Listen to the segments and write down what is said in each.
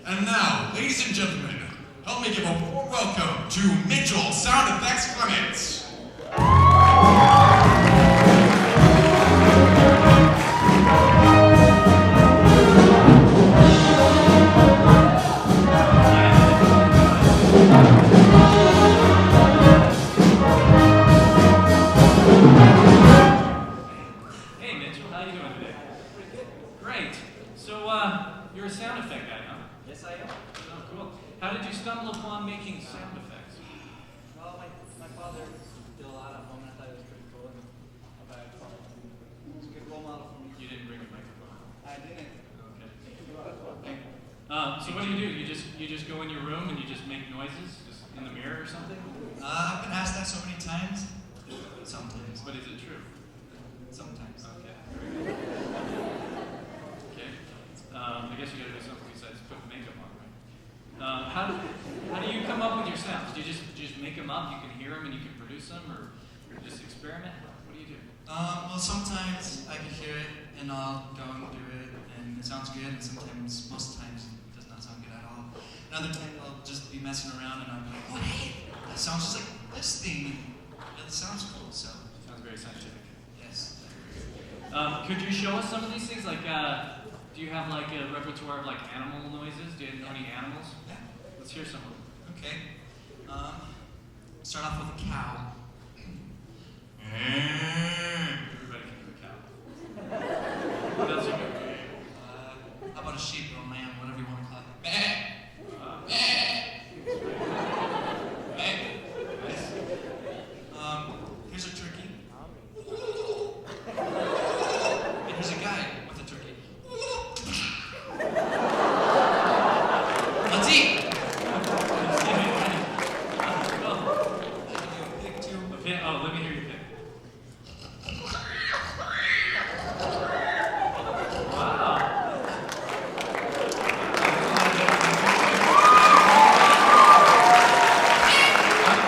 And now, ladies and gentlemen, help me give a warm welcome to Mitchell Sound Effects Clements. Hey Mitchell, how you doing today? Great. So, you're a sound effect guy, huh? Yes, I am. Oh, cool. How did you stumble upon making sound effects? Well, my father did a lot at home, and I thought it was pretty cool. And I thought it was a good role model for me. You didn't bring a microphone. I didn't. Okay. So what do? You just go in your room and you just make noises, just in the mirror or something? I've been asked that so many times. Sometimes. But is it true? Sometimes. Okay. Okay. I guess you gotta do something besides put makeup on, right? How do you come up with your sounds? Do you just make them up? You can hear them and you can produce them, or just experiment? What do you do? Well, sometimes I can hear it and I'll go and do it and it sounds good, and sometimes, most times, it does not sound good at all. Another time I'll just be messing around and I'm like, oh hey, that sounds just like this thing. It sounds cool, so Sounds very scientific. yes. Could you show us some of these things? Like, do you have like a repertoire of like animal noises? Do you know any animals? Yeah. Let's hear some of them. Okay. Start off with a cow. Everybody can do a cow. What else you got? How about a sheep or a lamb, whatever you want to call it? Nice. Here's a turkey. And here's a guy with a turkey. Let's eat. Pig too. A pin? Oh, let me hear your pin. Wow.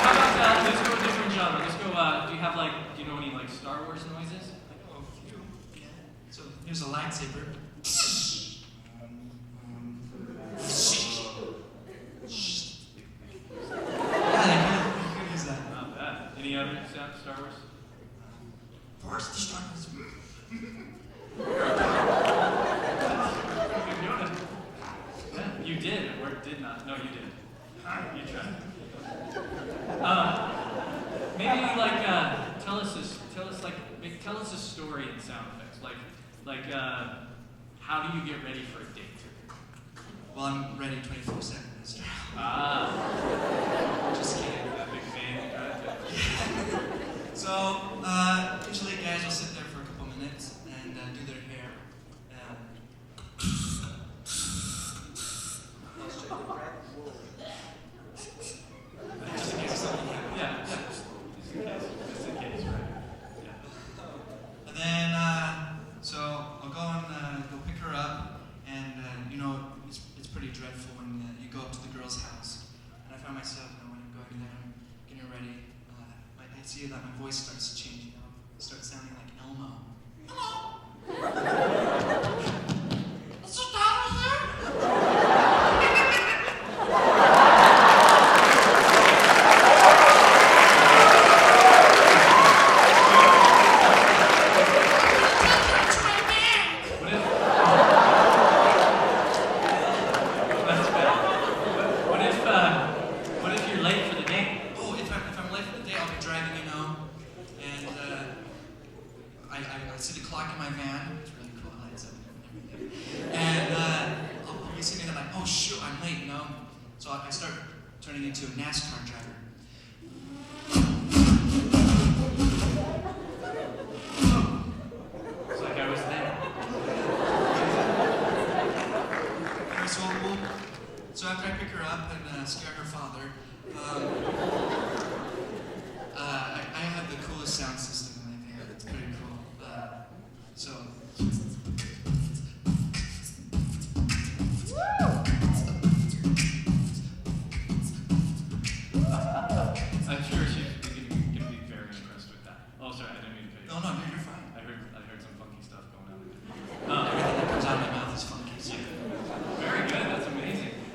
How about let's go a different genre. Let's go. Do you have like? Do you know any like Star Wars noises? I know a few. Yeah. So here's a lightsaber. Yeah, you could use that. Not bad. Any other Star Wars? Force destructors. You're doing it. Yeah, you did, or did not. No, you did. You tried. Maybe like tell us a story in sound effects. Like how do you get ready for a date? Well, I'm ready 24/7. So. Just kidding. That big fan. So, usually guys will sit there for a couple minutes and do their hair. Just in case something happens. Yeah. Just in case. Just in case, right? Yeah. And then, so I'll go and go pick her up, and it's pretty dreadful when you go up to the girl's house. And I found myself, when I'm going there and getting her ready, I see that my voice starts changing up. It starts sounding like Elmo. What's your daughter here? What if? That's bad. What if you're late for the date? Oh, if I'm late for the day, I'll be driving, and I see the clock in my van. It's really cool. I lights up and everything. And I'll be sitting there like, oh shoot, I'm late, So I start turning into a NASCAR driver. It's like I was there. Anyway, so after I pick her up and scare her father, I have the coolest sound system in my van. It's pretty cool. So